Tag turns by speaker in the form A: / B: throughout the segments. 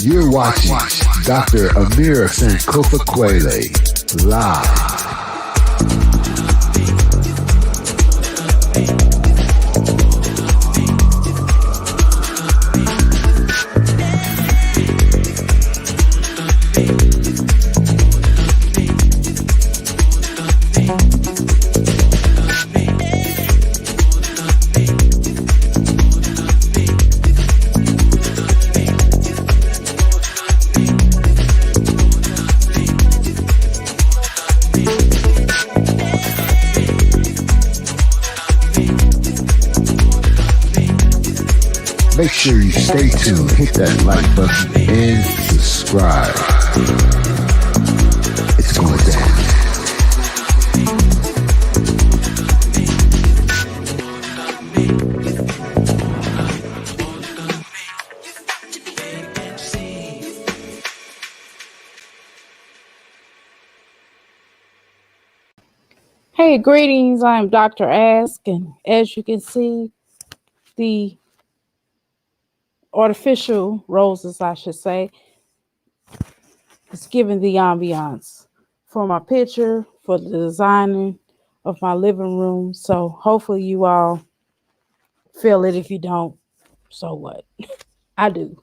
A: You're watching Dr. Amir Sankofa Kwele live. Make sure you stay tuned, hit that like button, and subscribe. It's going down.
B: Hey, greetings. I'm Dr. Ask, and as you can see, the artificial roses, I should say, is giving the ambiance for my picture, for the designing of my living room. So hopefully you all feel it. If you don't, so what? I do.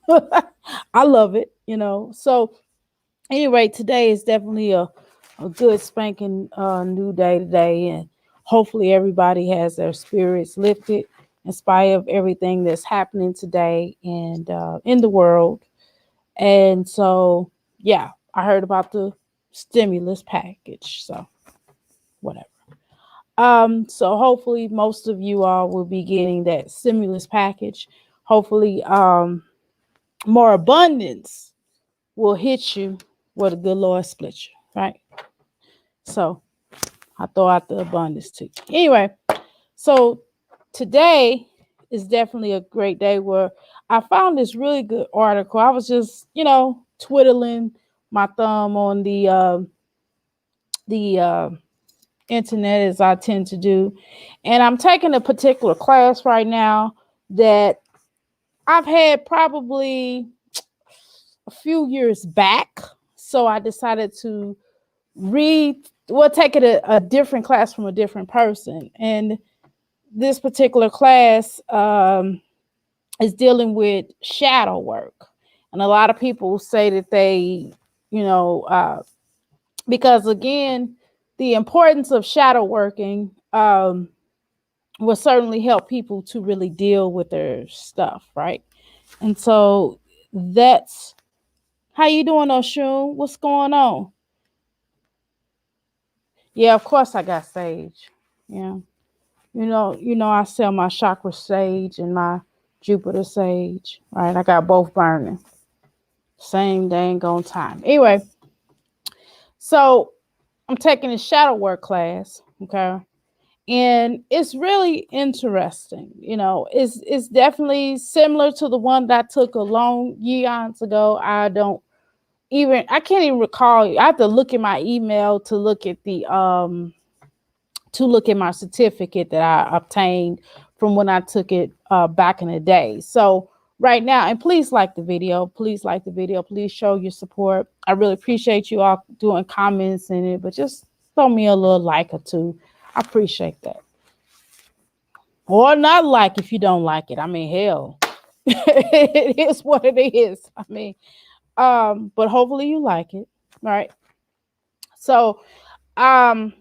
B: I love it, you know. So anyway, today is definitely a good spanking new day today, and hopefully everybody has their spirits lifted in spite of everything that's happening today and in the world. And so, yeah, I heard about the stimulus package, so whatever. So hopefully most of you all will be getting that stimulus package. Hopefully, more abundance will hit you where the good Lord split you, right? So I throw out the abundance too. Anyway, so today is definitely a great day where I found this really good article. I was just, twiddling my thumb on the internet as I tend to do. And I'm taking a particular class right now that I've had probably a few years back. So I decided to take it a different class from a different person. And this particular class is dealing with shadow work. And a lot of people say that they, because again, the importance of shadow working will certainly help people to really deal with their stuff, right? And so that's how you doing, Oshun? What's going on? Yeah, of course I got sage. Yeah. I sell my chakra sage and my Jupiter sage, right? I got both burning. Same dang on time. Anyway, so I'm taking a shadow work class, okay? And it's really interesting. It's definitely similar to the one that I took a long years ago. I can't even recall. I have to look at my email to look at my certificate that I obtained from when I took it back in the day. So right now, and please like the video. Please like the video. Please show your support. I really appreciate you all doing comments in it, but just throw me a little like or two. I appreciate that. Or not like if you don't like it. I mean, hell, it is what it is. I mean, but hopefully you like it, right? So, I'm,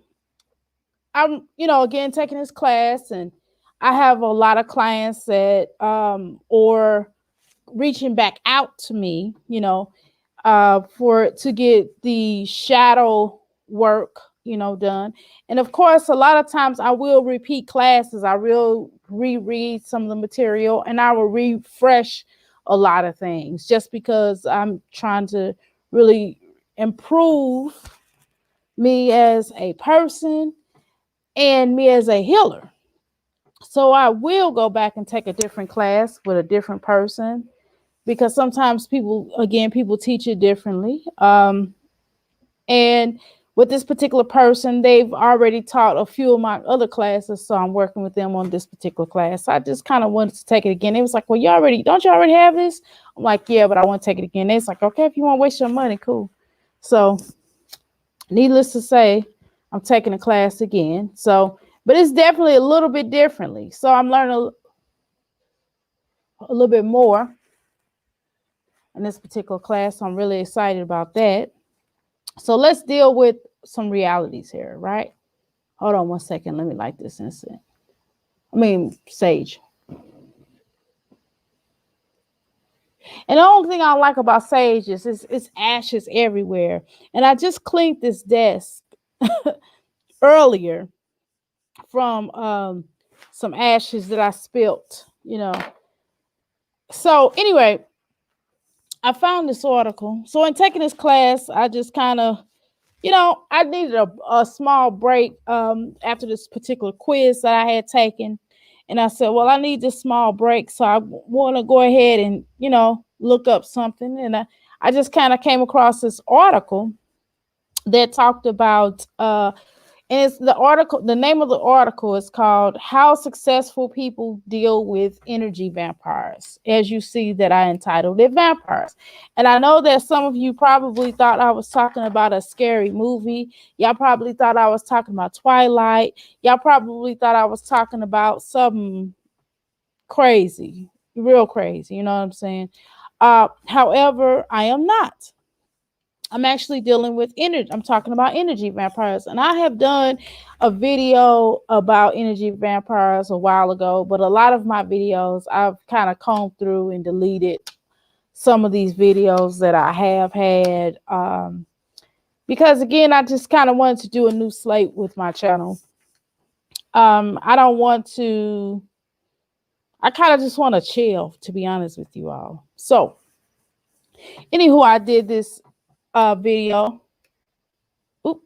B: again, taking this class, and I have a lot of clients that, or reaching back out to me, to get the shadow work, done. And of course, a lot of times I will repeat classes. I will reread some of the material, and I will refresh a lot of things just because I'm trying to really improve me as a person and me as a healer. So I will go back and take a different class with a different person, because sometimes people teach it differently. And with this particular person, they've already taught a few of my other classes, so I'm working with them on this particular class. So I just kind of wanted to take it again. It was like, well, don't you already have this? I'm like, yeah, but I want to take it again. It's like, okay, if you want to waste your money, cool. So needless to say, I'm taking the class again. So, but it's definitely a little bit differently. So I'm learning a little bit more in this particular class. So I'm really excited about that. So let's deal with some realities here, right? Hold on 1 second. Let me light this incense. Sage. And the only thing I like about sage is it's ashes everywhere. And I just cleaned this desk earlier from some ashes that I spilt, So anyway, I found this article. So in taking this class, I just kind of, I needed a small break after this particular quiz that I had taken. And I said, well, I need this small break. So I want to go ahead and, look up something. And I just kind of came across this article that talked about, and it's the name of the article is called How Successful People Deal with Energy Vampires. As you see that I entitled it Vampires. And I know that some of you probably thought I was talking about a scary movie. Y'all probably thought I was talking about Twilight. Y'all probably thought I was talking about something crazy, real crazy. You know what I'm saying? However, I am not. I'm actually dealing with energy. I'm talking about energy vampires. And I have done a video about energy vampires a while ago, but a lot of my videos, I've kind of combed through and deleted some of these videos that I have had. Because again, I just kind of wanted to do a new slate with my channel. I kind of just want to chill, to be honest with you all. So, anywho, I did this video. Oop.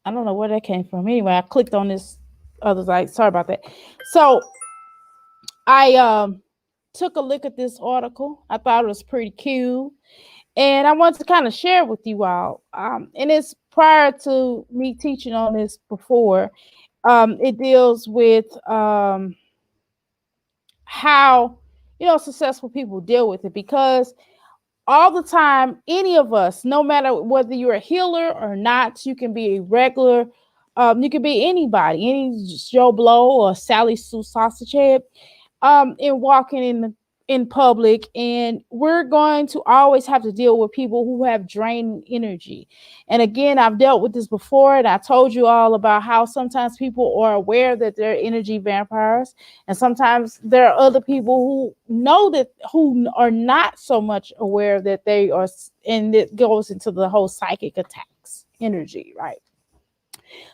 B: I don't know where that came from. Anyway, I clicked on this other site. Sorry about that. So I took a look at this article. I thought it was pretty cute. And I wanted to kind of share with you all. And it's prior to me teaching on this before. It deals with how, successful people deal with it, because all the time, any of us, no matter whether you're a healer or not, you can be a regular, you can be anybody, any Joe Blow or Sally Sue Sausage Head, and walking in public, and we're going to always have to deal with people who have draining energy. And again, I've dealt with this before, and I told you all about how sometimes people are aware that they're energy vampires, and sometimes there are other people who are not so much aware that they are, and it goes into the whole psychic attacks energy, right?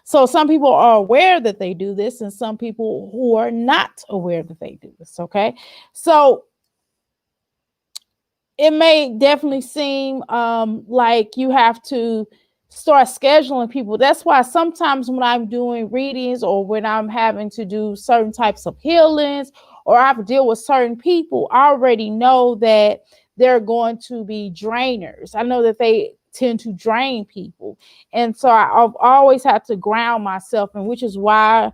B: So some people are aware that they do this, and some people who are not aware that they do this. Okay, so it may definitely seem like you have to start scheduling people. That's why sometimes when I'm doing readings, or when I'm having to do certain types of healings, or I have to deal with certain people, I already know that they're going to be drainers. I know that they tend to drain people. And so I've always had to ground myself, and which is why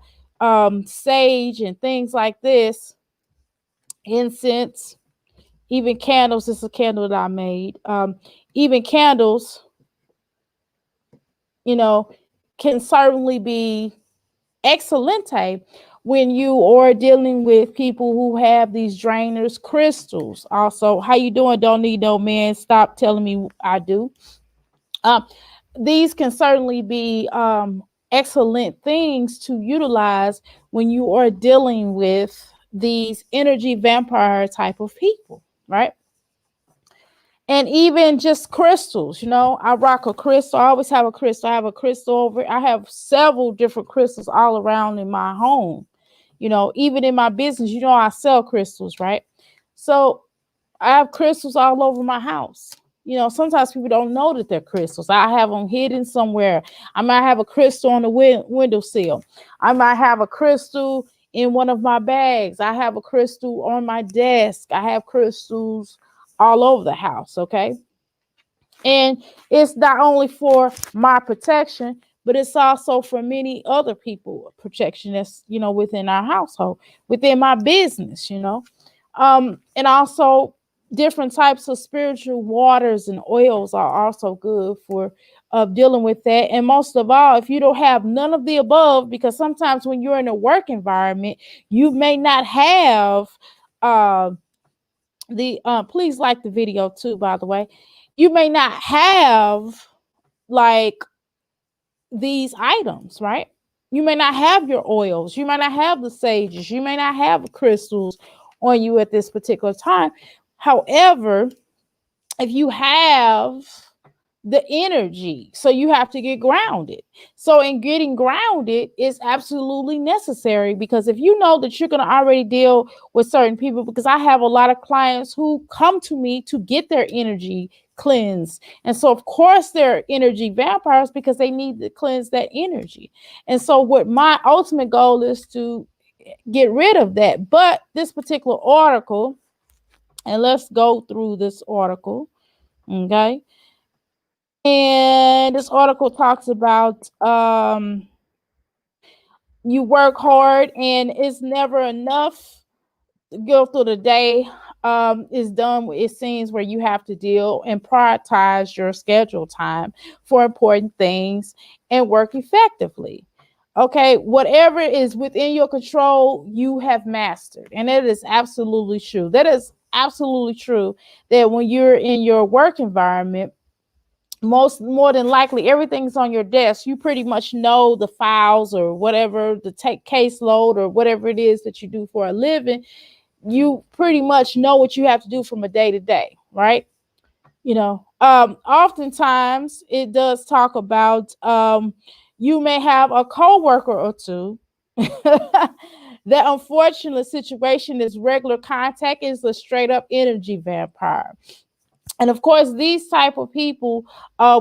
B: sage and things like this, incense, even candles. This is a candle that I made. Even candles, can certainly be excelente when you are dealing with people who have these drainers. Crystals also. How you doing? Don't need no man. Stop telling me I do. These can certainly be excellent things to utilize when you are dealing with these energy vampire type of people, right? And even just crystals, I rock a crystal. I always have a crystal. I have a crystal over. I have several different crystals all around in my home. Even in my business, I sell crystals, right? So I have crystals all over my house. Sometimes people don't know that they're crystals. I have them hidden somewhere. I might have a crystal on the windowsill. I might have a crystal in one of my bags. I have a crystal on my desk. I have crystals all over the house. Okay. And it's not only for my protection, but it's also for many other people protection that's, within our household, within my business, and also different types of spiritual waters and oils are also good for dealing with that. And most of all, if you don't have none of the above, because sometimes when you're in a work environment, you may not have uh, the please like the video too, by the way. You may not have like these items, right? You may not have your oils, you may not have the sages, you may not have crystals on you at this particular time. However, if you have the energy, so you have to get grounded. So in getting grounded is absolutely necessary, because if you know that you're going to already deal with certain people, because I have a lot of clients who come to me to get their energy cleansed, and so of course they're energy vampires because they need to cleanse that energy. And so what my ultimate goal is to get rid of that. But this particular article, and let's go through this article, okay? And this article talks about you work hard and it's never enough to go through the day. Is done with scenes where you have to deal and prioritize your schedule time for important things and work effectively. Okay, whatever is within your control, you have mastered. And it is absolutely true. That is absolutely true that when you're in your work environment, more than likely everything's on your desk. You pretty much know the files or whatever, the take caseload or whatever it is that you do for a living. You pretty much know what you have to do from a day to day, right? Oftentimes it does talk about you may have a coworker or two. The unfortunate situation is regular contact is a straight up energy vampire. And of course, these type of people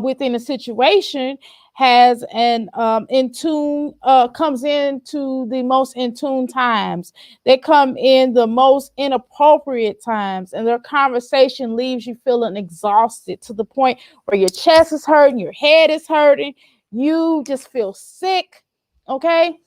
B: within a situation has an in tune comes into the most in tune times. They come in the most inappropriate times, and their conversation leaves you feeling exhausted to the point where your chest is hurting, your head is hurting, you just feel sick. Okay,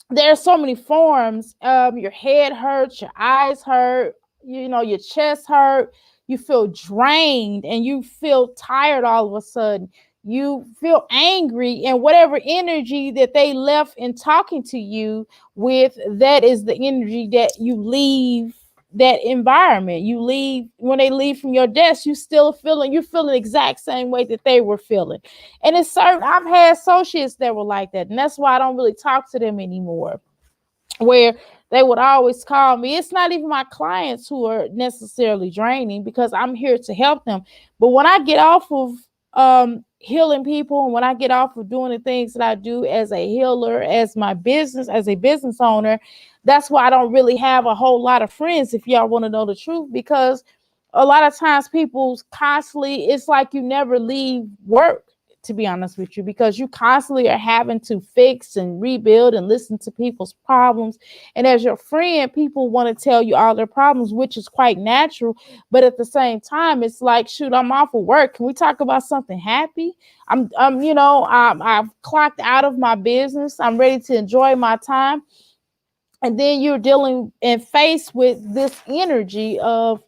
B: there are so many forms. Your head hurts, your eyes hurt, your chest hurt, you feel drained and you feel tired all of a sudden. You feel angry, and whatever energy that they left in talking to you with, that is the energy that you leave that environment. You leave when they leave from your desk, you're feeling the exact same way that they were feeling. And it's certain, I've had associates that were like that, and that's why I don't really talk to them anymore, where they would always call me. It's not even my clients who are necessarily draining, because I'm here to help them. But when I get off of healing people, and when I get off of doing the things that I do as a healer, as my business, as a business owner, that's why I don't really have a whole lot of friends, if y'all want to know the truth, because a lot of times people constantly, it's like you never leave work, to be honest with you, because you constantly are having to fix and rebuild and listen to people's problems. And as your friend, people want to tell you all their problems, which is quite natural. But at the same time, it's like, shoot, I'm off of work. Can we talk about something happy? I've clocked out of my business. I'm ready to enjoy my time. And then you're dealing and faced with this energy of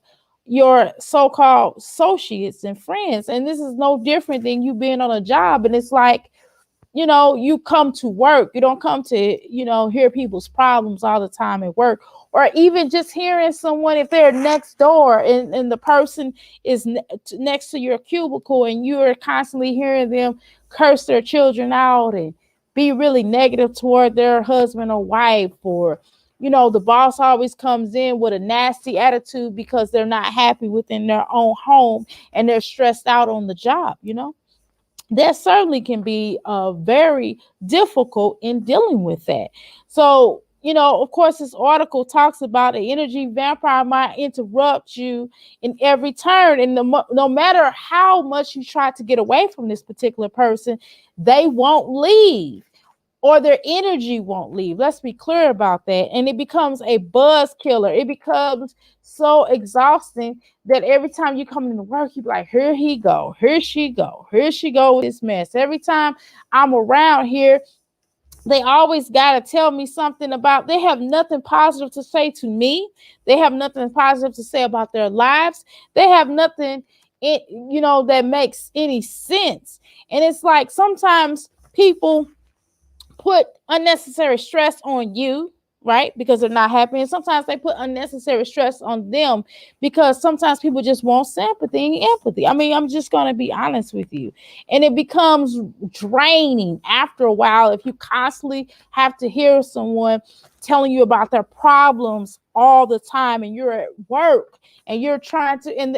B: your so-called associates and friends. And this is no different than you being on a job. And it's like, you come to work. You don't come to, hear people's problems all the time at work, or even just hearing someone, if they're next door and the person is next to your cubicle, and you're constantly hearing them curse their children out and be really negative toward their husband or wife, or the boss always comes in with a nasty attitude because they're not happy within their own home and they're stressed out on the job. That certainly can be very difficult in dealing with that. So, of course, this article talks about an energy vampire might interrupt you in every turn. And no matter how much you try to get away from this particular person, they won't leave. or their energy won't leave. Let's be clear about that. And it becomes a buzz killer. It becomes so exhausting that every time you come into work, you be like, here he go, here she go with this mess. Every time I'm around here, they always got to tell me something about, they have nothing positive to say to me. They have nothing positive to say about their lives. They have nothing, that makes any sense. And it's like sometimes people put unnecessary stress on you, right? Because they're not happy. And sometimes they put unnecessary stress on them because sometimes people just want sympathy and empathy. I mean, I'm just going to be honest with you. And it becomes draining after a while if you constantly have to hear someone telling you about their problems all the time, and you're at work and you're trying to, and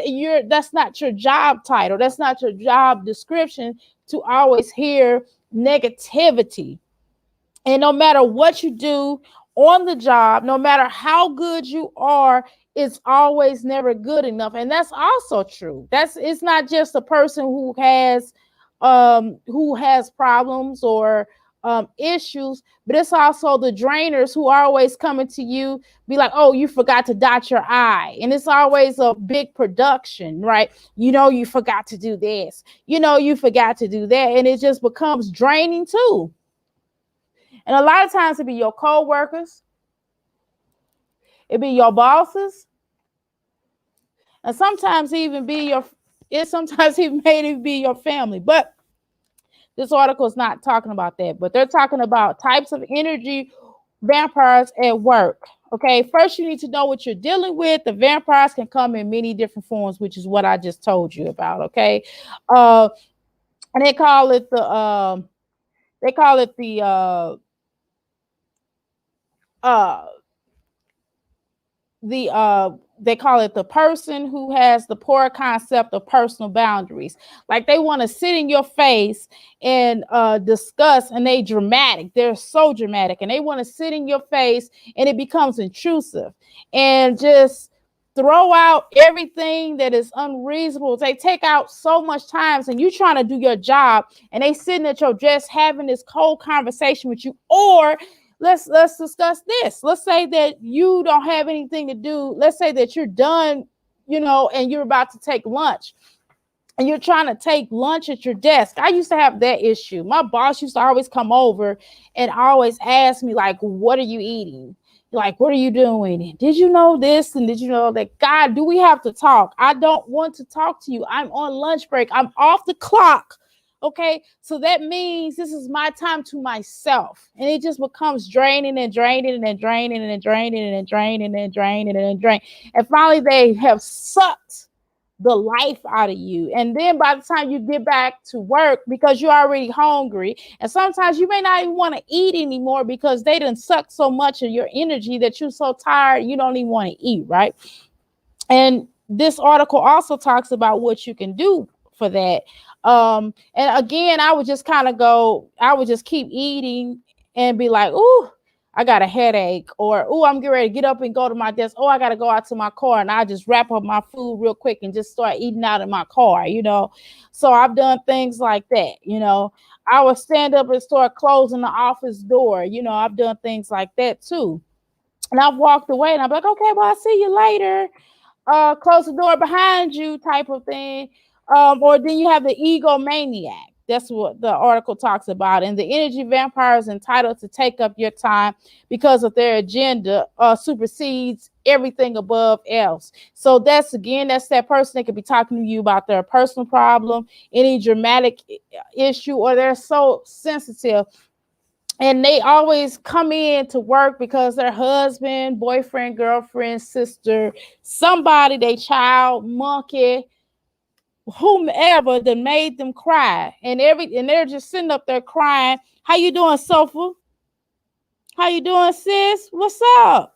B: that's not your job title, that's not your job description, to always hear negativity. And no matter what you do on the job, no matter how good you are, it's always never good enough. And that's also true. It's not just a person who has problems or issues, but it's also the drainers who are always coming to you, be like, oh, you forgot to dot your I. And it's always a big production, right? You forgot to do this, you forgot to do that. And it just becomes draining too. And a lot of times it be your co-workers, it be your bosses, and sometimes even sometimes even may be your family. But this article is not talking about that, but they're talking about types of energy vampires at work. Okay, first you need to know what you're dealing with. The vampires can come in many different forms, which is what I just told you about. Okay, and they call it the they call it the person who has the poor concept of personal boundaries. Like they want to sit in your face and discuss, and they're so dramatic, and they want to sit in your face, and it becomes intrusive and just throw out everything that is unreasonable. They take out so much time, and you trying to do your job, and they sitting at your desk having this cold conversation with you. Or let's discuss this. Let's say that you don't have anything to do. Let's say that you're done, and you're about to take lunch, and you're trying to take lunch at your desk. I used to have that issue. My boss used to always come over and always ask me, like, what are you eating? Like, what are you doing? Did you know this? And did you know that? God, do we have to talk? I don't want to talk to you. I'm on lunch break. I'm off the clock. Okay, so that means this is my time to myself, and it just becomes draining and draining and draining and draining and draining and draining and draining. And finally, they have sucked the life out of you. And then by the time you get back to work, because you're already hungry, and sometimes you may not even want to eat anymore because they done suck so much of your energy that you're so tired you don't even want to eat, right? And this article also talks about what you can do for that. And again, I would just keep eating and be like, ooh, I got a headache, or oh, I'm getting ready to get up and go to my desk. Oh, I got to go out to my car, and I just wrap up my food real quick and just start eating out of my car, So I've done things like that, I would stand up and start closing the office door. I've done things like that too. And I've walked away and I'm like, okay, well, I'll see you later. Close the door behind you type of thing. Or then you have the egomaniac. That's what the article talks about. And the energy vampire is entitled to take up your time because of their agenda supersedes everything above else. So that's that person that could be talking to you about their personal problem, any dramatic issue, or they're so sensitive. And they always come in to work because their husband, boyfriend, girlfriend, sister, somebody, they child, monkey, whomever that made them cry, and they're just sitting up there crying. How you doing, Sofa? How you doing, sis? What's up?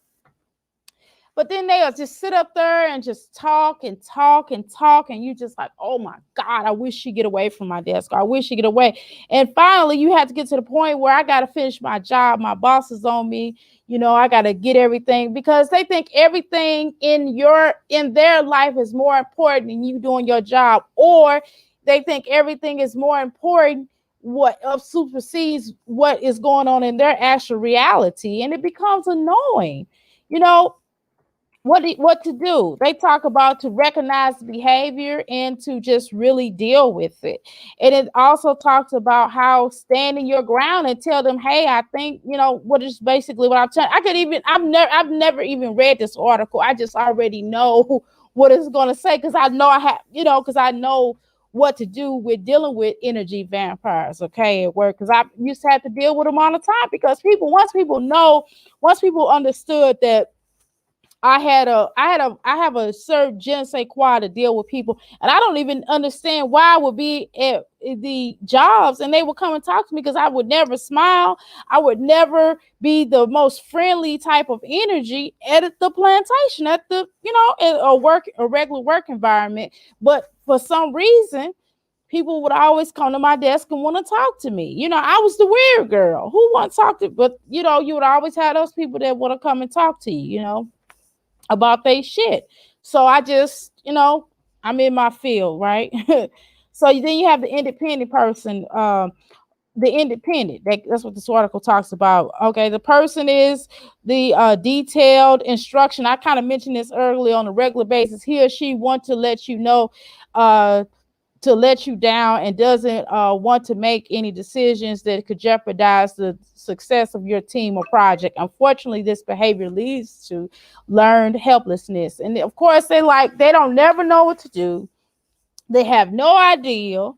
B: But then they'll just sit up there and just talk and talk and talk, and you just like, oh my God, I wish she'd get away from my desk. I wish she'd get away. And finally, you have to get to the point where I got to finish my job. My boss is on me. I got to get everything, because they think everything in their life is more important than you doing your job, or they think everything is more important what supersedes what is going on in their actual reality, and it becomes annoying. You know, what to do. They talk about to recognize behavior and to just really deal with it. And it also talks about how standing your ground and tell them, hey, I think, what is basically what I'm telling. I've never even read this article. I just already know what it's going to say, because I know because I know what to do with dealing with energy vampires, okay, at work, because I used to have to deal with them all the time, because once people understood that I have a certain je ne sais quoi to deal with people, and I don't even understand why I would be at the jobs and they would come and talk to me, because I would never smile. I would never be the most friendly type of energy at the plantation, at the at a regular work environment. But for some reason, people would always come to my desk and want to talk to me. I was the weird girl who wants to talk to, but you would always have those people that want to come and talk to you, about they shit. So I just, I'm in my field, right? So then you have the independent person, the independent. That's what this article talks about. Okay, the person is the detailed instruction. I kind of mentioned this earlier. On a regular basis, he or she want to let you know, to let you down, and doesn't want to make any decisions that could jeopardize the success of your team or project. Unfortunately, this behavior leads to learned helplessness. And of course, they don't never know what to do. They have no idea.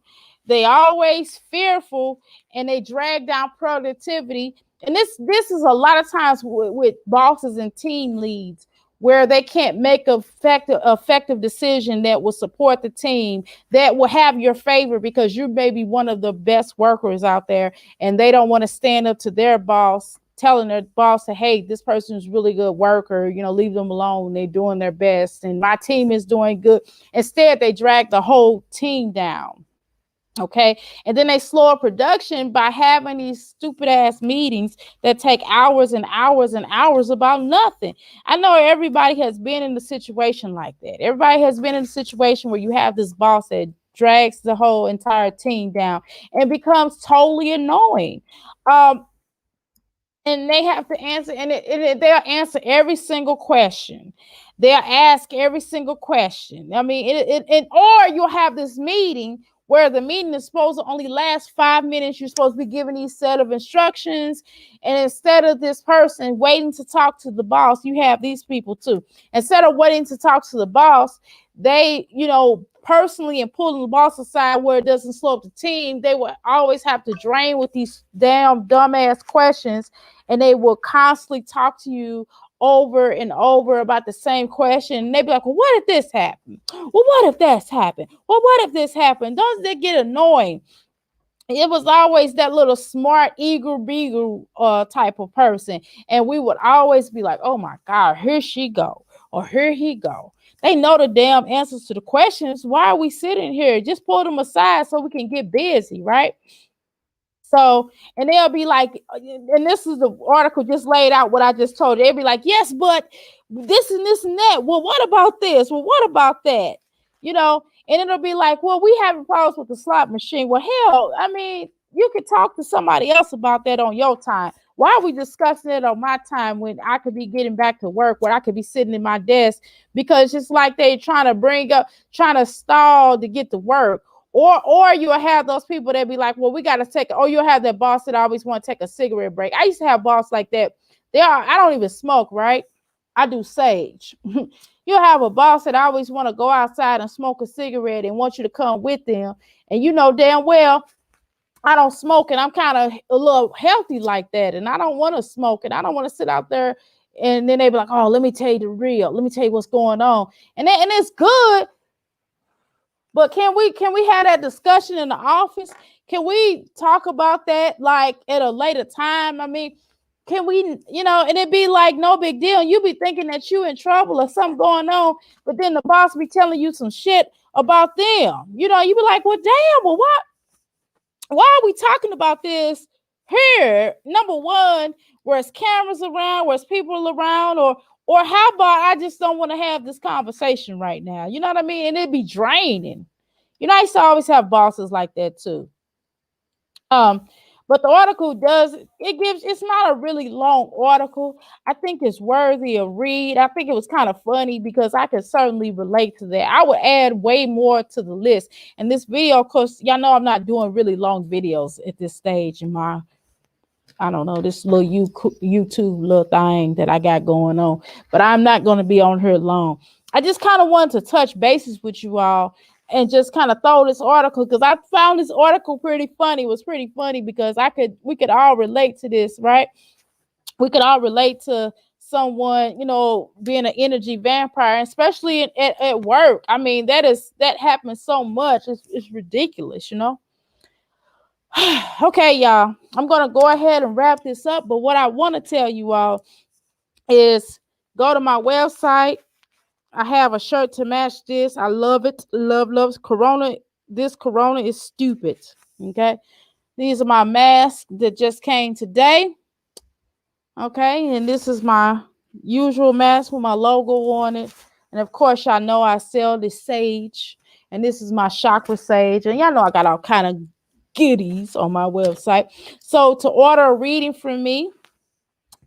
B: They always fearful, and they drag down productivity. And this is a lot of times with bosses and team leads, where they can't make an effective decision that will support the team, that will have your favor, because you may be one of the best workers out there, and they don't want to stand up to their boss, telling their boss, hey, this person's really good worker, leave them alone. They're doing their best and my team is doing good. Instead, they drag the whole team down. Okay. And then they slow up production by having these stupid ass meetings that take hours and hours and hours about nothing. I know everybody has been in a situation like that. Everybody has been in a situation where you have this boss that drags the whole entire team down and becomes totally annoying. And they have to answer, and they'll answer every single question. They'll ask every single question. I mean, or you'll have this meeting where the meeting is supposed to only last 5 minutes. You're supposed to be given these set of instructions. And instead of this person waiting to talk to the boss, you have these people too. Instead of waiting to talk to the boss, they, personally, and pulling the boss aside where it doesn't slow up the team, they will always have to drain with these damn dumbass questions. And they will constantly talk to you over and over about the same question. And they be like, well, what if this happened? Well, what if that's happened? Well, what if this happened? Doesn't it get annoying? It was always that little smart, eager beagle type of person. And we would always be like, oh my God, here she go, or here he go. They know the damn answers to the questions. Why are we sitting here? Just pull them aside so we can get busy, right? So, and they'll be like, and this is the article just laid out what I just told you. They'll be like, yes, but this and this and that. Well, what about this? Well, what about that? And it'll be like, well, we having problems with the slot machine. Well, hell, I mean, you could talk to somebody else about that on your time. Why are we discussing it on my time when I could be getting back to work, where I could be sitting in my desk? Because it's like they trying to stall to get to work. Or you'll have those people that be like, well, we got to or you'll have that boss that always want to take a cigarette break. I used to have boss like that. I don't even smoke, right? I do sage. You'll have a boss that always want to go outside and smoke a cigarette and want you to come with them. And you know damn well, I don't smoke, and I'm kind of a little healthy like that. And I don't want to smoke, and I don't want to sit out there. And then they be like, oh, let me tell you the real. Let me tell you what's going on. And it's good. But can we have that discussion in the office? Can we talk about that like at a later time? I mean, can we, and it'd be like no big deal. You be thinking that you in trouble or something going on, but then the boss be telling you some shit about them. You be like, well, damn, well, what? Why are we talking about this here? Number one, where's cameras around, where's people around, or how about I just don't want to have this conversation right now? You know what I mean? And it'd be draining. I used to always have bosses like that too. Um, but the article does it gives it's not a really long article. I think it's worthy of read. I think it was kind of funny because I could certainly relate to that. I would add way more to the list. And this video, of course, y'all know I'm not doing really long videos at this stage in my I don't know, this little YouTube little thing that I got going on. But I'm not going to be on here long. I just kind of wanted to touch bases with you all and just kind of throw this article because I found this article pretty funny. It was pretty funny because we could all relate to this, right? We could all relate to someone, being an energy vampire, especially at work. I mean, that happens so much. It's ridiculous. Okay, y'all, I'm going to go ahead and wrap this up. But what I want to tell you all is go to my website. I have a shirt to match this. I love it. Loves Corona. This Corona is stupid. Okay. These are my masks that just came today. Okay. And this is my usual mask with my logo on it. And of course, y'all know I sell this sage. And this is my chakra sage. And y'all know I got all kind of goodies on my website. So to order a reading from me,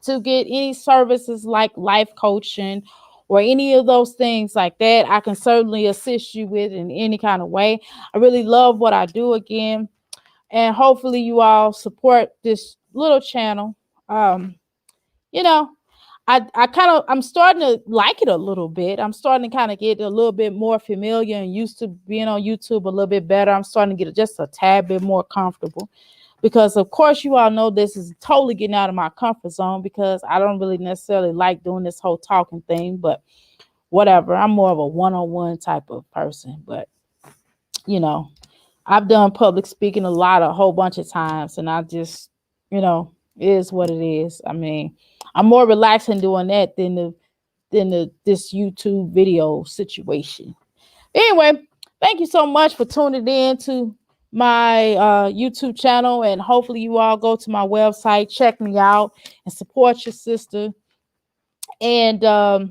B: to get any services like life coaching or any of those things like that, I can certainly assist you with in any kind of way. I really love what I do again. And hopefully you all support this little channel. You know, I'm starting to like it a little bit. I'm starting to kind of get a little bit more familiar and used to being on YouTube a little bit better. I'm starting to get just a tad bit more comfortable because, of course, you all know this is totally getting out of my comfort zone because I don't really necessarily like doing this whole talking thing, but whatever. I'm more of a one-on-one type of person, but I've done public speaking a whole bunch of times, and I just, it is what it is. I mean, I'm more relaxing doing that than this YouTube video situation. Anyway, thank you so much for tuning in to my YouTube channel, and hopefully you all go to my website, check me out, and support your sister. And I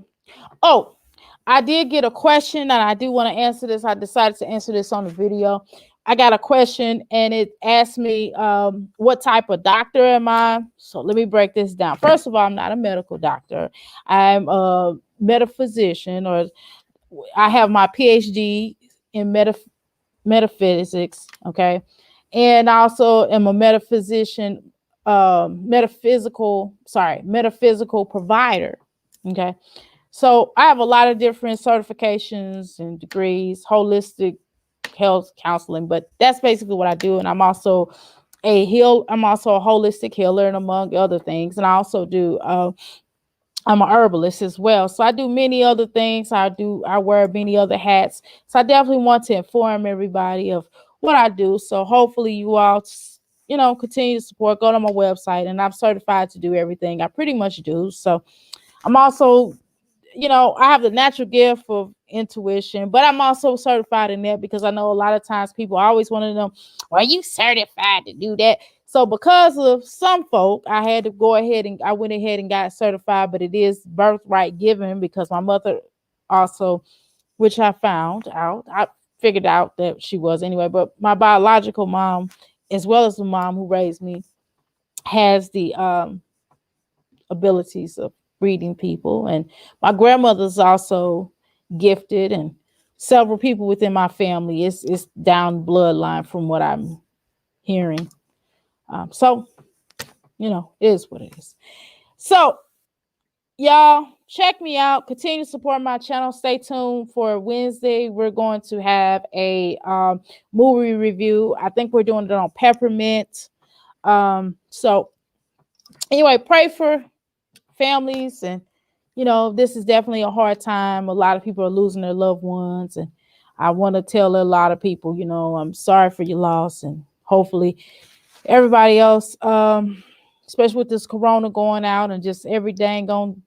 B: did get a question, and I do want to answer this. I decided to answer this on the video. I got a question, and it asked me, what type of doctor am I? So let me break this down. First of all, I'm not a medical doctor. I'm a metaphysician, or I have my PhD in metaphysics. Okay. And I also am a metaphysician, metaphysical provider. Okay. So I have a lot of different certifications and degrees, holistic health counseling, but that's basically what I do. And I'm also a holistic healer, and among other things. And I also do I'm an herbalist as well. So I do many other things. I wear many other hats. So I definitely want to inform everybody of what I do. So hopefully you all, continue to support. Go to my website, and I'm certified to do everything I pretty much do. So I'm also, I have the natural gift of intuition, but I'm also certified in that because I know a lot of times people always want to know, are you certified to do that? So because of some folk, I had to go ahead and I went ahead and got certified, but it is birthright given because my mother also, which I figured out that she was anyway, but my biological mom, as well as the mom who raised me, has the abilities of reading people. And my grandmother's also gifted, and several people within my family. It's down bloodline from what I'm hearing. So, it is what it is. So, y'all, check me out. Continue to support my channel. Stay tuned for Wednesday. We're going to have a movie review. I think we're doing it on Peppermint. So, anyway, pray for families. And, this is definitely a hard time. A lot of people are losing their loved ones. And I want to tell a lot of people, I'm sorry for your loss. And hopefully everybody else, especially with this corona going out and just every dang on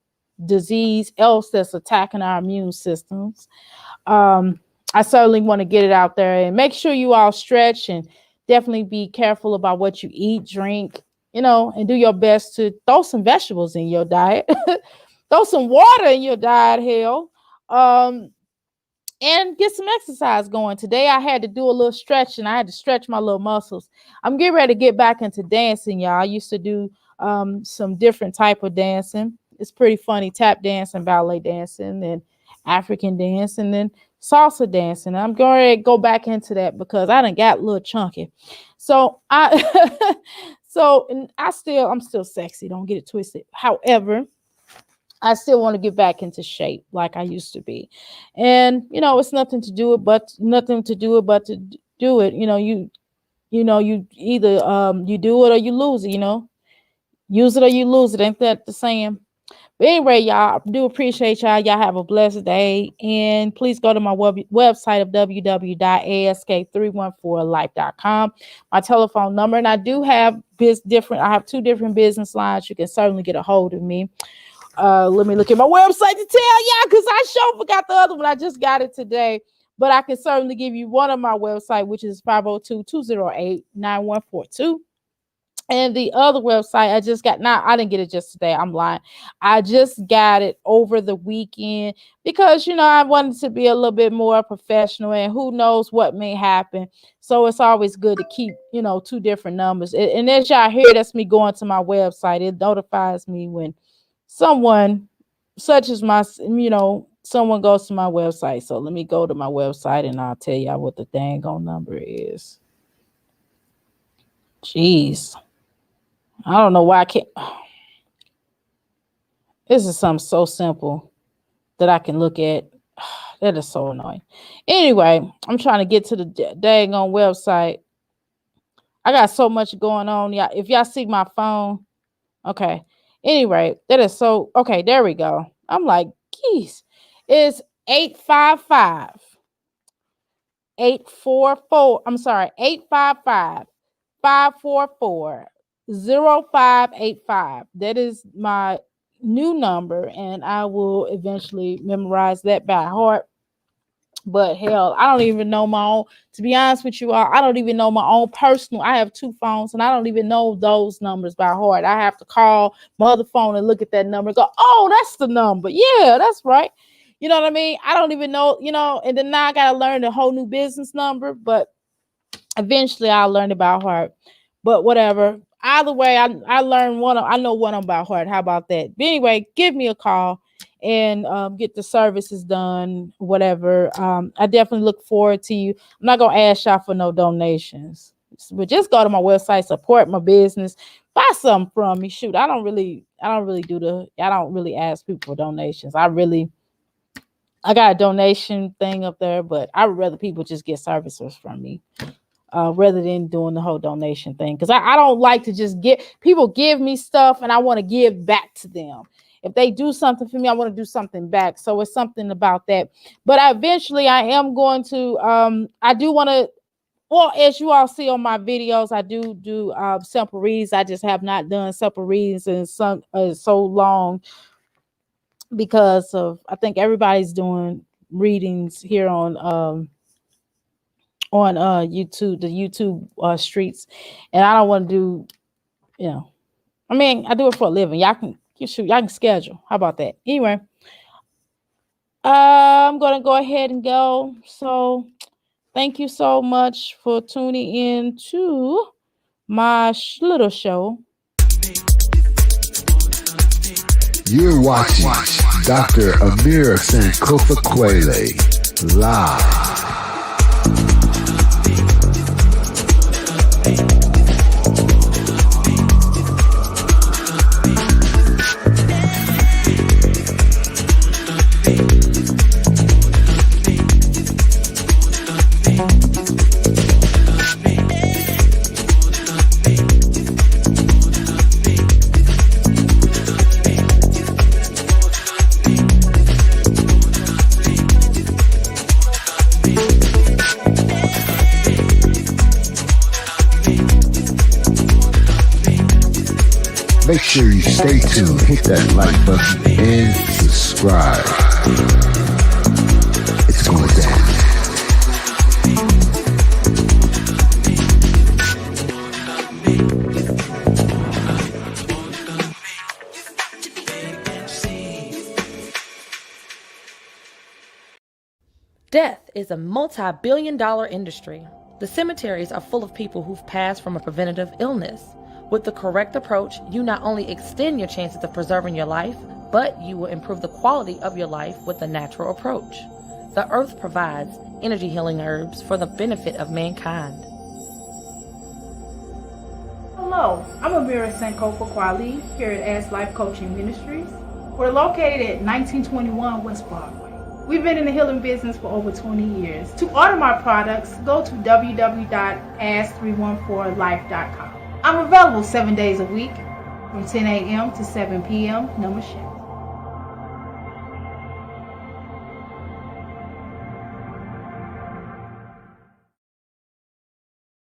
B: disease else that's attacking our immune systems. I certainly want to get it out there, and make sure you all stretch, and definitely be careful about what you eat, drink, and do your best to throw some vegetables in your diet, throw some water in your diet, hell. and get some exercise going. Today I had to do a little stretching. I had to stretch my little muscles. I'm getting ready to get back into dancing, y'all. I used to do some different type of dancing. It's pretty funny: tap dancing, ballet dancing, and African dance, and then salsa dancing. I'm going to go back into that because I done got a little chunky. So I'm still sexy. Don't get it twisted. However, I still want to get back into shape like I used to be. And, it's nothing to do it, but to do it. You either you do it or you lose it, use it or you lose it. Ain't that the saying? But anyway, y'all, I do appreciate y'all. Y'all have a blessed day. And please go to my website of www.ask314life.com. My telephone number. And I do have I have 2 different business lines. You can certainly get a hold of me. Let me look at my website to tell y'all, because I sure forgot the other one. I just got it today. But I can certainly give you one of my website, which is 502-208-9142. And the other website I didn't get it just today. I'm lying. I just got it over the weekend because, I wanted to be a little bit more professional, and who knows what may happen. So it's always good to keep, 2 different numbers. And as y'all hear, that's me going to my website. It notifies me when someone such as someone goes to my website. So let me go to my website and I'll tell y'all what the dang on number is. Jeez. I don't know why I can't. This is something so simple that I can look at. That is so annoying. Anyway, I'm trying to get to the dang on website. I got so much going on. Yeah, if y'all see my phone. Okay. Anyway, that is so okay. There we go. I'm like, geez, it's 855 844. I'm sorry, 855 544 0585. That is my new number, and I will eventually memorize that by heart. But hell, I don't even know my own. To be honest with you all, I don't even know my own personal. I have 2 phones, and I don't even know those numbers by heart. I have to call my other phone and look at that number and go, oh, that's the number. Yeah, that's right. You know what I mean? I don't even know, and then now I got to learn the whole new business number, but eventually I'll learn it by heart. But whatever. Either way, I learned one. I know one about heart. How about that? But anyway, give me a call and get the services done, whatever. I definitely look forward to you. I'm not going to ask y'all for no donations, but just go to my website, support my business, buy something from me. Shoot, I don't really ask people for donations. I got a donation thing up there, but I would rather people just get services from me. Rather than doing the whole donation thing. Because I don't like to just people give me stuff and I want to give back to them. If they do something for me, I want to do something back. So it's something about that. But eventually I am going to, I do want to, well, as you all see on my videos, I do sample reads. I just have not done sample reads in so long because I think everybody's doing readings here on YouTube, the YouTube streets, and I don't want to do, I mean, I do it for a living. Y'all can schedule. How about that? Anyway, I'm gonna go ahead and go. So, thank you so much for tuning in to my little show.
A: You're watching Dr. Amira Sankofa Kwele live. Make sure you stay tuned, hit that like button, and subscribe. It's going down.
B: Death
C: is a multi-billion-dollar industry. The cemeteries are full of people who've passed from a preventative illness. With the correct approach, you not only extend your chances of preserving your life, but you will improve the quality of your life with the natural approach. The earth provides energy healing herbs for the benefit of mankind.
B: Hello, I'm Amira Sankofa Kwali here at Ask Life Coaching Ministries. We're located at 1921 West Broadway. We've been in the healing business for over 20 years. To order my products, go to www.ask314life.com. I'm available 7 days a week from 10 a.m. to 7 p.m. No machine.